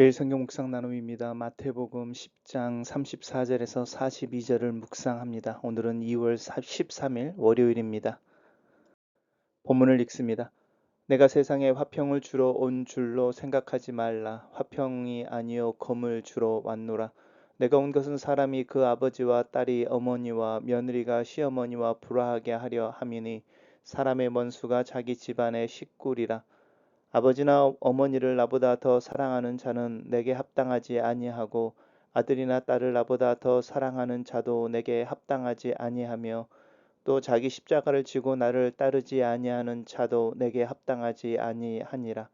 매일 성경 묵상 나눔입니다. 마태복음 10장 34절에서 42절을 묵상합니다. 오늘은 2월 13일 월요일입니다. 본문을 읽습니다. 내가 세상에 화평을 주러 온 줄로 생각하지 말라. 화평이 아니요 검을 주러 왔노라. 내가 온 것은 사람이 그 아버지와 딸이 어머니와 며느리가 시어머니와 불화하게 하려 함이니 사람의 원수가 자기 집안의 식구리라. 아버지나 어머니를 나보다 더 사랑하는 자는 내게 합당하지 아니하고 아들이나 딸을 나보다 더 사랑하는 자도 내게 합당하지 아니하며 또 자기 십자가를 지고 나를 따르지 아니하는 자도 내게 합당하지 아니하니라.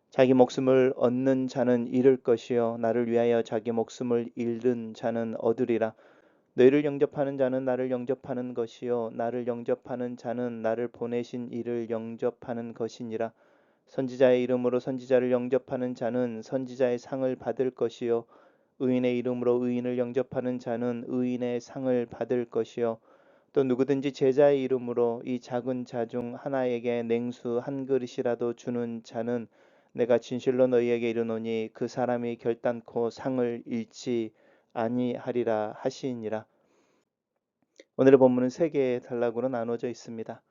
자기 목숨을 얻는 자는 잃을 것이요 나를 위하여 자기 목숨을 잃는 자는 얻으리라. 너희를 영접하는 자는 나를 영접하는 것이요 나를 영접하는 자는 나를 보내신 이를 영접하는 것이니라. 선지자의 이름으로 선지자를 영접하는 자는 선지자의 상을 받을 것이요 의인의 이름으로 의인을 영접하는 자는 의인의 상을 받을 것이요 또 누구든지 제자의 이름으로 이 작은 자 중 하나에게 냉수 한 그릇이라도 주는 자는 내가 진실로 너희에게 이르노니 그 사람이 결단코 상을 잃지 아니하리라 하시니라. 오늘의 본문은 세 개의 단락으로 나눠져 있습니다.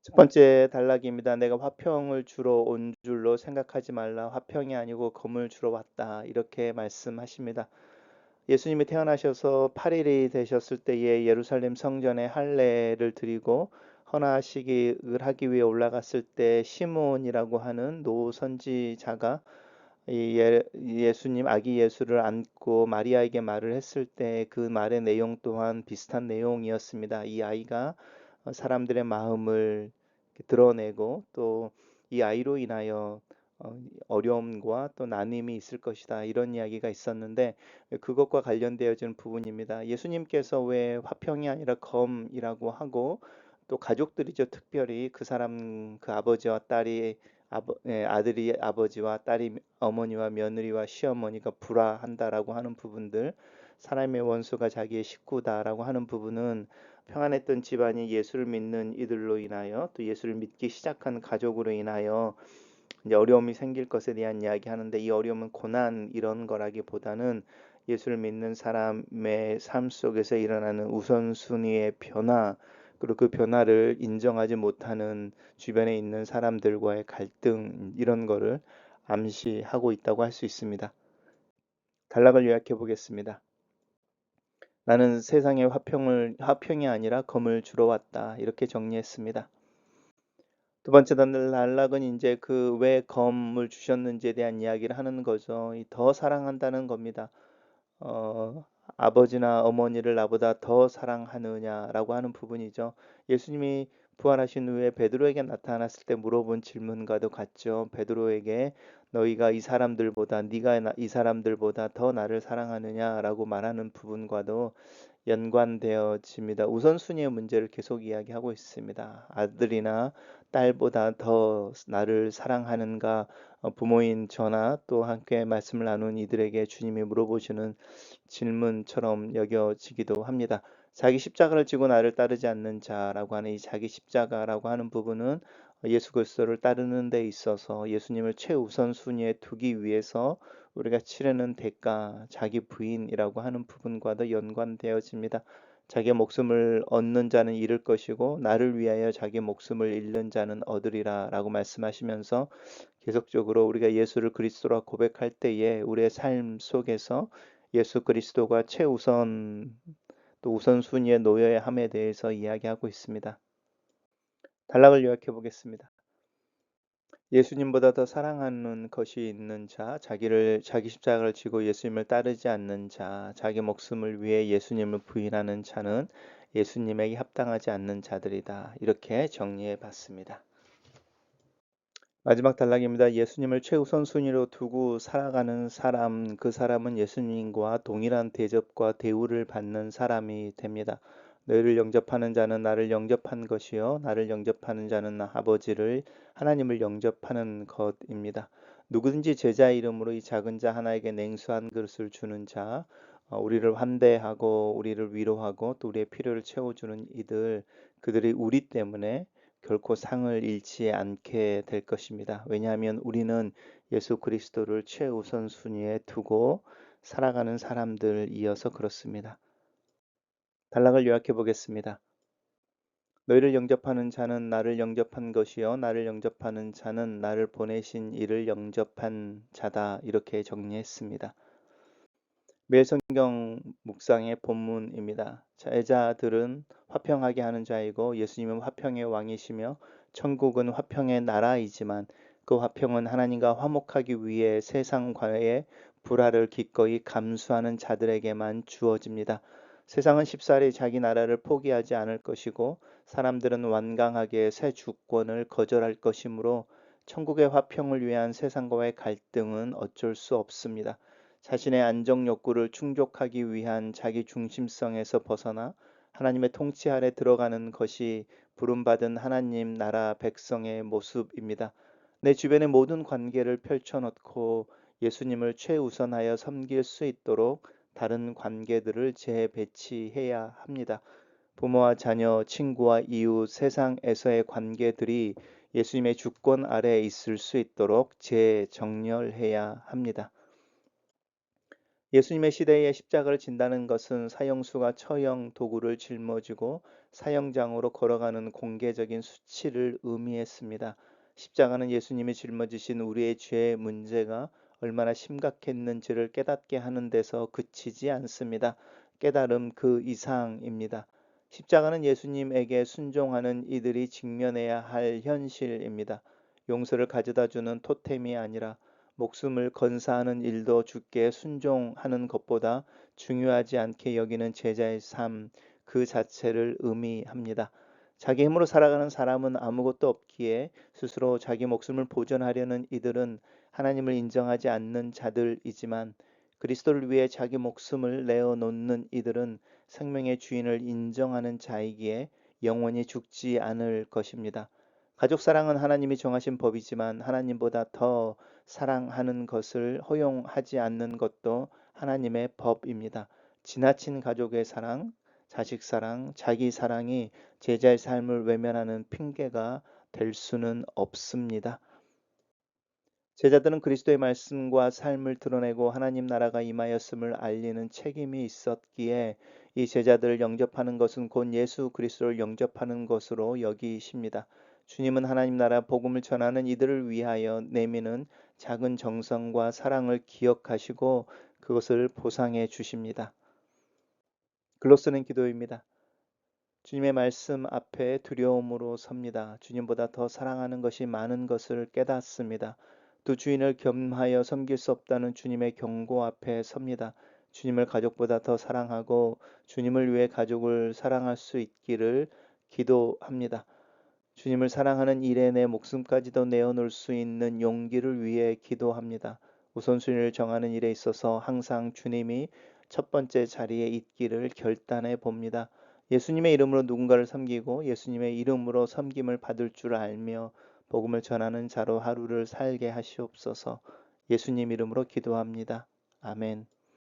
첫 번째 단락입니다. 내가 화평을 주러 온 줄로 생각하지 말라. 화평이 아니고 검을 주러 왔다. 이렇게 말씀하십니다. 예수님이 태어나셔서 8일이 되셨을 때에 예루살렘 성전에 할례를 드리고 헌화식을 하기 위해 올라갔을 때 시몬이라고 하는 노 선지자가 예수님 아기 예수를 안고 마리아에게 말을 했을 때 그 말의 내용 또한 비슷한 내용이었습니다. 이 아이가 사람들의 마음을 드러내고 또 이 아이로 인하여 어려움과 또 난임이 있을 것이다. 이런 이야기가 있었는데 그것과 관련되어지는 부분입니다. 예수님께서 왜 화평이 아니라 검이라고 하고 또 가족들이죠. 특별히 그 사람 그 아버지와 딸이 아들이 아버지와 딸이 어머니와 며느리와 시어머니가 불화한다라고 하는 부분들, 사람의 원수가 자기의 식구다라고 하는 부분은 평안했던 집안이 예수를 믿는 이들로 인하여 또 예수를 믿기 시작한 가족으로 인하여 이제 어려움이 생길 것에 대한 이야기하는데 이 어려움은 고난 이런 거라기보다는 예수를 믿는 사람의 삶 속에서 일어나는 우선순위의 변화 그리고 그 변화를 인정하지 못하는 주변에 있는 사람들과의 갈등 이런 거를 암시하고 있다고 할 수 있습니다. 단락을 요약해 보겠습니다. 나는 세상에 화평이 아니라 검을 주러 왔다. 이렇게 정리했습니다. 두 번째 단락은 이제 그 왜 검을 주셨는지에 대한 이야기를 하는 거죠. 더 사랑한다는 겁니다. 아버지나 어머니를 나보다 더 사랑하느냐라고 하는 부분이죠. 예수님이 부활하신 후에 베드로에게 나타났을 때 물어본 질문과도 같죠. 베드로에게 너희가 네가 이 사람들보다 더 나를 사랑하느냐라고 말하는 부분과도 연관되어집니다. 우선순위의 문제를 계속 이야기하고 있습니다. 아들이나 딸보다 더 나를 사랑하는가? 부모인 저나 또 함께 말씀을 나눈 이들에게 주님이 물어보시는 질문처럼 여겨지기도 합니다. 자기 십자가를 지고 나를 따르지 않는 자라고 하는 이 자기 십자가라고 하는 부분은 예수 그리스도를 따르는 데 있어서 예수님을 최우선순위에 두기 위해서 우리가 치르는 대가, 자기 부인이라고 하는 부분과도 연관되어집니다. 자기 목숨을 얻는 자는 잃을 것이고 나를 위하여 자기 목숨을 잃는 자는 얻으리라 라고 말씀하시면서 계속적으로 우리가 예수를 그리스도라 고백할 때에 우리의 삶 속에서 예수 그리스도가 최우선 또 우선순위에 놓여야 함에 대해서 이야기하고 있습니다. 단락을 요약해 보겠습니다. 예수님보다 더 사랑하는 것이 있는 자, 자기 십자가를 지고 예수님을 따르지 않는 자, 자기 목숨을 위해 예수님을 부인하는 자는 예수님에게 합당하지 않는 자들이다. 이렇게 정리해 봤습니다. 마지막 단락입니다. 예수님을 최우선 순위로 두고 살아가는 사람, 그 사람은 예수님과 동일한 대접과 대우를 받는 사람이 됩니다. 너희를 영접하는 자는 나를 영접한 것이요 나를 영접하는 자는 아버지를 하나님을 영접하는 것입니다. 누구든지 제자 이름으로 이 작은 자 하나에게 냉수 한 그릇을 주는 자, 우리를 환대하고 우리를 위로하고 또 우리의 필요를 채워주는 이들, 그들이 우리 때문에 결코 상을 잃지 않게 될 것입니다. 왜냐하면 우리는 예수 그리스도를 최우선순위에 두고 살아가는 사람들이어서 그렇습니다. 단락을 요약해 보겠습니다. 너희를 영접하는 자는 나를 영접한 것이요 나를 영접하는 자는 나를 보내신 이를 영접한 자다. 이렇게 정리했습니다. 매일 성경 묵상의 본문입니다. 제자들은 화평하게 하는 자이고 예수님은 화평의 왕이시며 천국은 화평의 나라이지만 그 화평은 하나님과 화목하기 위해 세상과의 불화를 기꺼이 감수하는 자들에게만 주어집니다. 세상은 쉽사리 자기 나라를 포기하지 않을 것이고 사람들은 완강하게 새 주권을 거절할 것이므로 천국의 화평을 위한 세상과의 갈등은 어쩔 수 없습니다. 자신의 안정 욕구를 충족하기 위한 자기 중심성에서 벗어나 하나님의 통치 아래 들어가는 것이 부름받은 하나님 나라 백성의 모습입니다. 내 주변의 모든 관계를 펼쳐놓고 예수님을 최우선하여 섬길 수 있도록 다른 관계들을 재배치해야 합니다. 부모와 자녀, 친구와 이웃, 세상에서의 관계들이 예수님의 주권 아래에 있을 수 있도록 재정렬해야 합니다. 예수님의 시대에 십자가를 진다는 것은 사형수가 처형 도구를 짊어지고 사형장으로 걸어가는 공개적인 수치를 의미했습니다. 십자가는 예수님이 짊어지신 우리의 죄의 문제가 얼마나 심각했는지를 깨닫게 하는 데서 그치지 않습니다. 깨달음 그 이상입니다. 십자가는 예수님에게 순종하는 이들이 직면해야 할 현실입니다. 용서를 가져다 주는 토템이 아니라 목숨을 건사하는 일도 주께 순종하는 것보다 중요하지 않게 여기는 제자의 삶 그 자체를 의미합니다. 자기 힘으로 살아가는 사람은 아무것도 없기에 스스로 자기 목숨을 보존하려는 이들은 하나님을 인정하지 않는 자들이지만 그리스도를 위해 자기 목숨을 내어놓는 이들은 생명의 주인을 인정하는 자이기에 영원히 죽지 않을 것입니다. 가족 사랑은 하나님이 정하신 법이지만 하나님보다 더 사랑하는 것을 허용하지 않는 것도 하나님의 법입니다. 지나친 가족의 사랑, 자식 사랑, 자기 사랑이 제자의 삶을 외면하는 핑계가 될 수는 없습니다. 제자들은 그리스도의 말씀과 삶을 드러내고 하나님 나라가 임하였음을 알리는 책임이 있었기에 이 제자들을 영접하는 것은 곧 예수 그리스도를 영접하는 것으로 여기십니다. 주님은 하나님 나라 복음을 전하는 이들을 위하여 내미는 작은 정성과 사랑을 기억하시고 그것을 보상해 주십니다. 글로 쓰는 기도입니다. 주님의 말씀 앞에 두려움으로 섭니다. 주님보다 더 사랑하는 것이 많은 것을 깨닫습니다. 두 주인을 겸하여 섬길 수 없다는 주님의 경고 앞에 섭니다. 주님을 가족보다 더 사랑하고 주님을 위해 가족을 사랑할 수 있기를 기도합니다. 주님을 사랑하는 일에 내 목숨까지도 내어놓을 수 있는 용기를 위해 기도합니다. 우선순위를 정하는 일에 있어서 항상 주님이 첫 번째 자리에 있기를 결단해 봅니다. 예수님의 이름으로 누군가를 섬기고 예수님의 이름으로 섬김을 받을 줄 알며 복음을 전하는 자로 하루를 살게 하시옵소서. 예수님 이름으로 기도합니다. 아멘.